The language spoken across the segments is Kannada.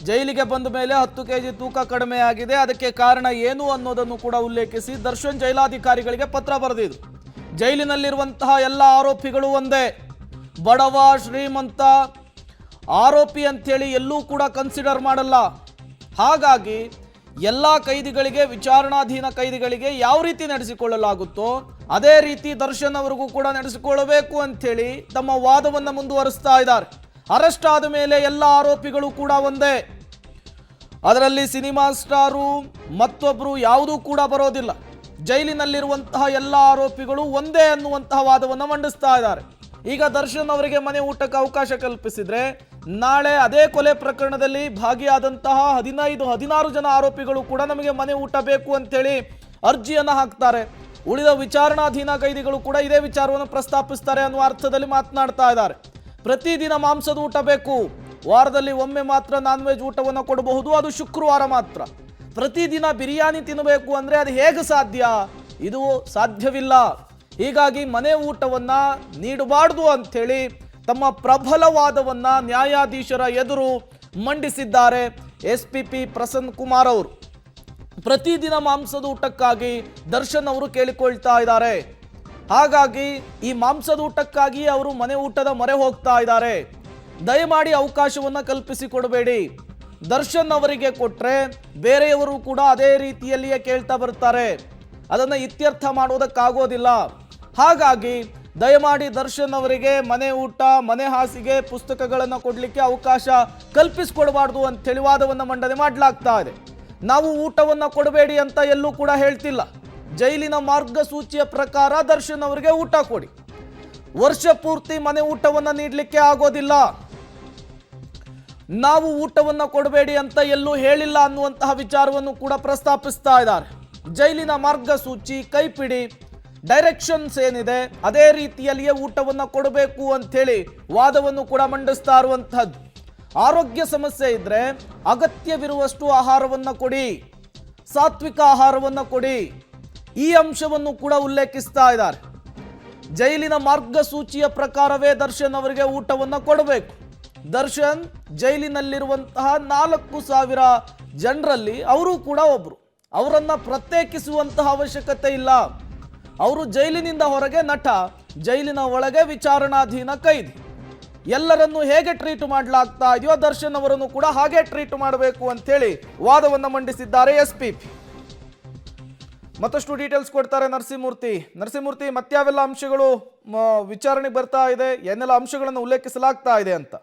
ಜೈಲಿಗೆ ಬಂದ ಮೇಲೆ 10 ಕೆಜಿ ತೂಕ ಕಡಿಮೆ ಆಗಿದೆ, ಅದಕ್ಕೆ ಕಾರಣ ಏನು ಅನ್ನೋದನ್ನು ಕೂಡ ಉಲ್ಲೇಖಿಸಿ ದರ್ಶನ್ ಜೈಲಾಧಿಕಾರಿಗಳಿಗೆ ಪತ್ರ ಬರೆದಿದ್ರು. ಜೈಲಿನಲ್ಲಿರುವಂತಹ ಎಲ್ಲ ಆರೋಪಿಗಳು ಒಂದೇ, ಬಡವ ಶ್ರೀಮಂತ ಆರೋಪಿ ಅಂಥೇಳಿ ಎಲ್ಲೂ ಕೂಡ ಕನ್ಸಿಡರ್ ಮಾಡಲ್ಲ. ಹಾಗಾಗಿ ಎಲ್ಲ ಕೈದಿಗಳಿಗೆ, ವಿಚಾರಣಾಧೀನ ಕೈದಿಗಳಿಗೆ ಯಾವ ರೀತಿ ನಡೆಸಿಕೊಳ್ಳಲಾಗುತ್ತೋ ಅದೇ ರೀತಿ ದರ್ಶನ್ ಅವರಿಗೂ ಕೂಡ ನಡೆಸಿಕೊಳ್ಳಬೇಕು ಅಂಥೇಳಿ ತಮ್ಮ ವಾದವನ್ನು ಮುಂದುವರಿಸ್ತಾ ಇದ್ದಾರೆ. ಅರೆಸ್ಟ್ ಆದ ಮೇಲೆ ಎಲ್ಲ ಆರೋಪಿಗಳು ಕೂಡ ಒಂದೇ, ಅದರಲ್ಲಿ ಸಿನಿಮಾ ಸ್ಟಾರು ಮತ್ತೊಬ್ಬರು ಯಾವುದೂ ಕೂಡ ಬರೋದಿಲ್ಲ. ಜೈಲಿನಲ್ಲಿರುವಂತಹ ಎಲ್ಲ ಆರೋಪಿಗಳು ಒಂದೇ ಅನ್ನುವಂತಹ ವಾದವನ್ನು ಮಂಡಿಸ್ತಾ ಇದ್ದಾರೆ. ಈಗ ದರ್ಶನ್ ಅವರಿಗೆ ಮನೆ ಊಟಕ್ಕೆ ಅವಕಾಶ ಕಲ್ಪಿಸಿದ್ರೆ ನಾಳೆ ಅದೇ ಕೊಲೆ ಪ್ರಕರಣದಲ್ಲಿ ಭಾಗಿಯಾದಂತಹ 15-16 ಜನ ಆರೋಪಿಗಳು ಕೂಡ ನಮಗೆ ಮನೆ ಊಟ ಬೇಕು ಅಂತೇಳಿ ಅರ್ಜಿಯನ್ನು ಹಾಕ್ತಾರೆ. ಉಳಿದ ವಿಚಾರಣಾಧೀನ ಕೈದಿಗಳು ಕೂಡ ಇದೇ ವಿಚಾರವನ್ನು ಪ್ರಸ್ತಾಪಿಸ್ತಾರೆ ಅನ್ನುವ ಅರ್ಥದಲ್ಲಿ ಮಾತನಾಡ್ತಾ ಇದ್ದಾರೆ. ಪ್ರತಿದಿನ ಮಾಂಸದ ಊಟ ಬೇಕು, ವಾರದಲ್ಲಿ ಒಮ್ಮೆ ಮಾತ್ರ ನಾನ್ ವೆಜ್ ಊಟವನ್ನು ಕೊಡಬಹುದು, ಅದು ಶುಕ್ರವಾರ ಮಾತ್ರ. ಪ್ರತಿದಿನ ಬಿರಿಯಾನಿ ತಿನ್ನಬೇಕು ಅಂದರೆ ಅದು ಹೇಗೆ ಸಾಧ್ಯ? ಇದು ಸಾಧ್ಯವಿಲ್ಲ. ಹೀಗಾಗಿ ಮನೆ ಊಟವನ್ನ ನೀಡಬಾರ್ದು ಅಂಥೇಳಿ ತಮ್ಮ ಪ್ರಬಲವಾದವನ್ನ ನ್ಯಾಯಾಧೀಶರ ಎದುರು ಮಂಡಿಸಿದ್ದಾರೆ SPP ಪ್ರಸನ್ನ ಕುಮಾರ್ ಅವರು. ಪ್ರತಿದಿನ ಮಾಂಸದ ಊಟಕ್ಕಾಗಿ ದರ್ಶನ್ ಅವರು ಕೇಳಿಕೊಳ್ತಾ ಇದ್ದಾರೆ. ಹಾಗಾಗಿ ಈ ಮಾಂಸದ ಊಟಕ್ಕಾಗಿ ಅವರು ಮನೆ ಊಟದ ಮೊರೆ ಹೋಗ್ತಾ ಇದ್ದಾರೆ. ದಯಮಾಡಿ ಅವಕಾಶವನ್ನು ಕಲ್ಪಿಸಿಕೊಡಬೇಡಿ. ದರ್ಶನ್ ಅವರಿಗೆ ಕೊಟ್ಟರೆ ಬೇರೆಯವರು ಕೂಡ ಅದೇ ರೀತಿಯಲ್ಲಿಯೇ ಕೇಳ್ತಾ ಬರ್ತಾರೆ, ಅದನ್ನು ಇತ್ಯರ್ಥ ಮಾಡೋದಕ್ಕಾಗೋದಿಲ್ಲ. ಹಾಗಾಗಿ ದಯಮಾಡಿ ದರ್ಶನ್ ಅವರಿಗೆ ಮನೆ ಊಟ, ಮನೆ ಹಾಸಿಗೆ, ಪುಸ್ತಕಗಳನ್ನು ಕೊಡಲಿಕ್ಕೆ ಅವಕಾಶ ಕಲ್ಪಿಸಿಕೊಡಬಾರ್ದು ಅಂತ ವಾದವನ್ನು ಮಂಡನೆ ಮಾಡಲಾಗ್ತಾ ಇದೆ. ನಾವು ಊಟವನ್ನು ಕೊಡಬೇಡಿ ಅಂತ ಎಲ್ಲೂ ಕೂಡ ಹೇಳ್ತಿಲ್ಲ. ಜೈಲಿನ ಮಾರ್ಗಸೂಚಿಯ ಪ್ರಕಾರ ದರ್ಶನ್ ಅವರಿಗೆ ಊಟ ಕೊಡಿ. ವರ್ಷ ಪೂರ್ತಿ ಮನೆ ಊಟವನ್ನು ನೀಡಲಿಕ್ಕೆ ಆಗೋದಿಲ್ಲ. ನಾವು ಊಟವನ್ನು ಕೊಡಬೇಡಿ ಅಂತ ಎಲ್ಲೂ ಹೇಳಿಲ್ಲ ಅನ್ನುವಂತಹ ವಿಚಾರವನ್ನು ಕೂಡ ಪ್ರಸ್ತಾಪಿಸ್ತಾ ಇದ್ದಾರೆ. ಜೈಲಿನ ಮಾರ್ಗಸೂಚಿ, ಕೈಪಿಡಿ, ಡೈರೆಕ್ಷನ್ಸ್ ಏನಿದೆ ಅದೇ ರೀತಿಯಲ್ಲಿಯೇ ಊಟವನ್ನು ಕೊಡಬೇಕು ಅಂಥೇಳಿ ವಾದವನ್ನು ಕೂಡ ಮಂಡಿಸ್ತಾ ಇರುವಂತಹದ್ದು. ಆರೋಗ್ಯ ಸಮಸ್ಯೆ ಇದ್ರೆ ಅಗತ್ಯವಿರುವಷ್ಟು ಆಹಾರವನ್ನು ಕೊಡಿ, ಸಾತ್ವಿಕ ಆಹಾರವನ್ನು ಕೊಡಿ, ಈ ಅಂಶವನ್ನು ಕೂಡ ಉಲ್ಲೇಖಿಸ್ತಾ ಇದ್ದಾರೆ. ಜೈಲಿನ ಮಾರ್ಗಸೂಚಿಯ ಪ್ರಕಾರವೇ ದರ್ಶನ್ ಅವರಿಗೆ ಊಟವನ್ನು ಕೊಡಬೇಕು. ದರ್ಶನ್ ಜೈಲಿನಲ್ಲಿರುವಂತಹ 4,000 ಜನರಲ್ಲಿ ಅವರು ಕೂಡ ಒಬ್ರು. ಅವರನ್ನ ಪ್ರತ್ಯೇಕಿಸುವಂತಹ ಅವಶ್ಯಕತೆ ಇಲ್ಲ. ಅವರು ಜೈಲಿನಿಂದ ಹೊರಗೆ ನಟ, ಜೈಲಿನ ಒಳಗೆ ವಿಚಾರಣಾಧೀನ ಕೈದಿ. ಎಲ್ಲರನ್ನು ಹೇಗೆ ಟ್ರೀಟ್ ಮಾಡಲಾಗ್ತಾ ಇದೆಯೋ ದರ್ಶನ್ ಅವರನ್ನು ಕೂಡ ಹಾಗೆ ಟ್ರೀಟ್ ಮಾಡಬೇಕು ಅಂತೇಳಿ ವಾದವನ್ನು ಮಂಡಿಸಿದ್ದಾರೆ SPP. ಮತ್ತಷ್ಟು ಡೀಟೇಲ್ಸ್ ಕೊಡ್ತಾರೆ ನರಸಿಂಹಮೂರ್ತಿ, ಮತ್ಯಾವೆಲ್ಲ ಅಂಶಗಳು ವಿಚಾರಣೆಗೆ ಬರ್ತಾ ಇದೆ, ಏನೆಲ್ಲ ಅಂಶಗಳನ್ನು ಉಲ್ಲೇಖಿಸಲಾಗ್ತಾ ಇದೆ ಅಂತ?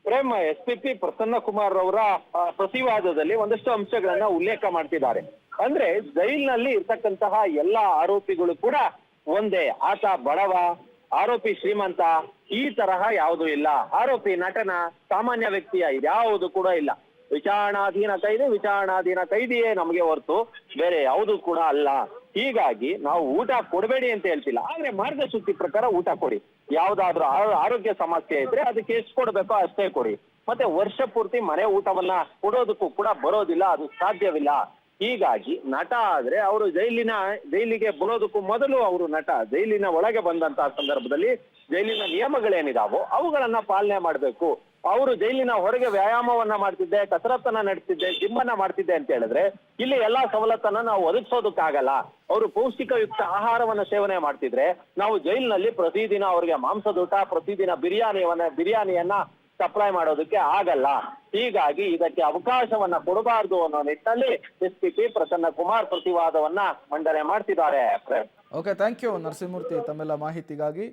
ಪ್ರೇಮ್, SPP ಪ್ರಸನ್ನ ಕುಮಾರ್ ಅವರ ಪ್ರತಿವಾದದಲ್ಲಿ ಒಂದಷ್ಟು ಅಂಶಗಳನ್ನ ಉಲ್ಲೇಖ ಮಾಡ್ತಿದ್ದಾರೆ. ಅಂದ್ರೆ ಜೈಲಿನಲ್ಲಿ ಇರ್ತಕ್ಕಂತಹ ಎಲ್ಲಾ ಆರೋಪಿಗಳು ಕೂಡ ಒಂದೇ. ಆತ ಬಡವ, ಆರೋಪಿ ಶ್ರೀಮಂತ, ಈ ತರಹ ಯಾವುದೂ ಇಲ್ಲ. ಆರೋಪಿ ನಟನ, ಸಾಮಾನ್ಯ ವ್ಯಕ್ತಿಯ ಇದ್ಯಾವುದು ಕೂಡ ಇಲ್ಲ. ವಿಚಾರಣಾಧೀನ ಕೈದಿಯೇ ನಮಗೆ ಹೊರತು ಬೇರೆ ಯಾವುದು ಕೂಡ ಅಲ್ಲ. ಹೀಗಾಗಿ ನಾವು ಊಟ ಕೊಡಬೇಡಿ ಅಂತ ಹೇಳ್ತಿಲ್ಲ, ಆದ್ರೆ ಮಾರ್ಗಸೂಚಿ ಪ್ರಕಾರ ಊಟ ಕೊಡಿ. ಯಾವ್ದಾದ್ರು ಆರೋಗ್ಯ ಸಮಸ್ಯೆ ಇದ್ರೆ ಅದಕ್ಕೆ ಎಷ್ಟು ಕೊಡ್ಬೇಕೋ ಅಷ್ಟೇ ಕೊಡಿ. ಮತ್ತೆ ವರ್ಷ ಪೂರ್ತಿ ಮನೆ ಊಟವನ್ನ ಕೊಡೋದಕ್ಕೂ ಕೂಡ ಬರೋದಿಲ್ಲ, ಅದು ಸಾಧ್ಯವಿಲ್ಲ. ಹೀಗಾಗಿ ನಟ ಆದ್ರೆ ಅವರು ಜೈಲಿಗೆ ಬರೋದಕ್ಕೂ ಮೊದಲು ಅವರು ನಟ, ಜೈಲಿನ ಒಳಗೆ ಬಂದಂತಹ ಸಂದರ್ಭದಲ್ಲಿ ಜೈಲಿನ ನಿಯಮಗಳೇನಿದಾವೋ ಅವುಗಳನ್ನ ಪಾಲನೆ ಮಾಡ್ಬೇಕು. ಅವರು ಜೈಲಿನ ಹೊರಗೆ ವ್ಯಾಯಾಮವನ್ನ ಮಾಡ್ತಿದ್ದೆ, ಕಸರತ್ತನ್ನ ನಡೆಸ್ತಿದ್ದೆ, ಜಿಮ್ ಅನ್ನ ಮಾಡ್ತಿದ್ದೆ ಅಂತ ಹೇಳಿದ್ರೆ ಇಲ್ಲಿ ಎಲ್ಲಾ ಸವಲತ್ತನ್ನ ನಾವು ಒದಗಿಸೋದಕ್ಕಾಗಲ್ಲ. ಅವರು ಪೌಷ್ಟಿಕಯುಕ್ತ ಆಹಾರವನ್ನ ಸೇವನೆ ಮಾಡ್ತಿದ್ರೆ ನಾವು ಜೈಲಿನಲ್ಲಿ ಪ್ರತಿದಿನ ಅವರಿಗೆ ಮಾಂಸದೂಟ, ಪ್ರತಿದಿನ ಬಿರಿಯಾನಿಯನ್ನ ಸಪ್ಲೈ ಮಾಡೋದಕ್ಕೆ ಆಗಲ್ಲ. ಹೀಗಾಗಿ ಇದಕ್ಕೆ ಅವಕಾಶವನ್ನ ಕೊಡಬಾರ್ದು ಅನ್ನೋ ನಿಟ್ಟಿನಲ್ಲಿ SPP ಪ್ರಸನ್ನ ಕುಮಾರ್ ಪ್ರತಿವಾದವನ್ನ ಮಂಡನೆ ಮಾಡ್ತಿದ್ದಾರೆ. ಓಕೆ, ಥ್ಯಾಂಕ್ ಯು ನರಸಿಂಹಮೂರ್ತಿ ತಮ್ಮೆಲ್ಲ ಮಾಹಿತಿಗಾಗಿ.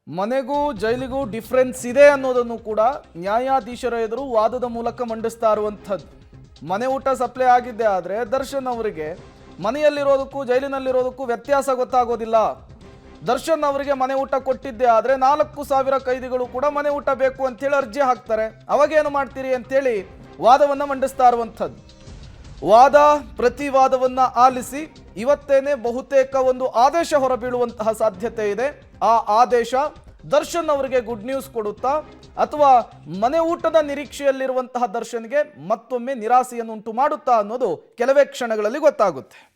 ಮನೆಗೂ ಜೈಲಿಗೂ ಡಿಫ್ರೆನ್ಸ್ ಇದೆ ಅನ್ನೋದನ್ನು ಕೂಡ ನ್ಯಾಯಾಧೀಶರ ಎದುರು ವಾದದ ಮೂಲಕ ಮಂಡಿಸ್ತಾ ಇರುವಂಥದ್ದು. ಮನೆ ಊಟ ಸಪ್ಲೈ ಆಗಿದ್ದೆ ಆದರೆ ದರ್ಶನ್ ಅವರಿಗೆ ಮನೆಯಲ್ಲಿರೋದಕ್ಕೂ ಜೈಲಿನಲ್ಲಿರೋದಕ್ಕೂ ವ್ಯತ್ಯಾಸ ಗೊತ್ತಾಗೋದಿಲ್ಲ. ದರ್ಶನ್ ಅವರಿಗೆ ಮನೆ ಊಟ ಕೊಟ್ಟಿದ್ದೆ ಆದರೆ 4,000 ಕೈದಿಗಳು ಕೂಡ ಮನೆ ಊಟ ಬೇಕು ಅಂತೇಳಿ ಅರ್ಜಿ ಹಾಕ್ತಾರೆ. ಅವಾಗೇನು ಮಾಡ್ತೀರಿ ಅಂತೇಳಿ ವಾದವನ್ನು ಮಂಡಿಸ್ತಾ ಇರುವಂಥದ್ದು. ವಾದ ಪ್ರತಿವಾದವನ್ನು ಆಲಿಸಿ ಇವತ್ತೇನೆ ಬಹುತೇಕ ಒಂದು ಆದೇಶ ಹೊರಬೀಳುವಂತಹ ಸಾಧ್ಯತೆ ಇದೆ. ಆ ಆದೇಶ ದರ್ಶನ್ ಅವರಿಗೆ ಗುಡ್ ನ್ಯೂಸ್ ಕೊಡುತ್ತಾ ಅಥವಾ ಮನೆ ಊಟದ ನಿರೀಕ್ಷೆಯಲ್ಲಿರುವಂತಹ ದರ್ಶನ್ಗೆ ಮತ್ತೊಮ್ಮೆ ನಿರಾಸೆಯನ್ನು ಉಂಟು ಮಾಡುತ್ತಾ ಅನ್ನೋದು ಕೆಲವೇ ಕ್ಷಣಗಳಲ್ಲಿ ಗೊತ್ತಾಗುತ್ತೆ.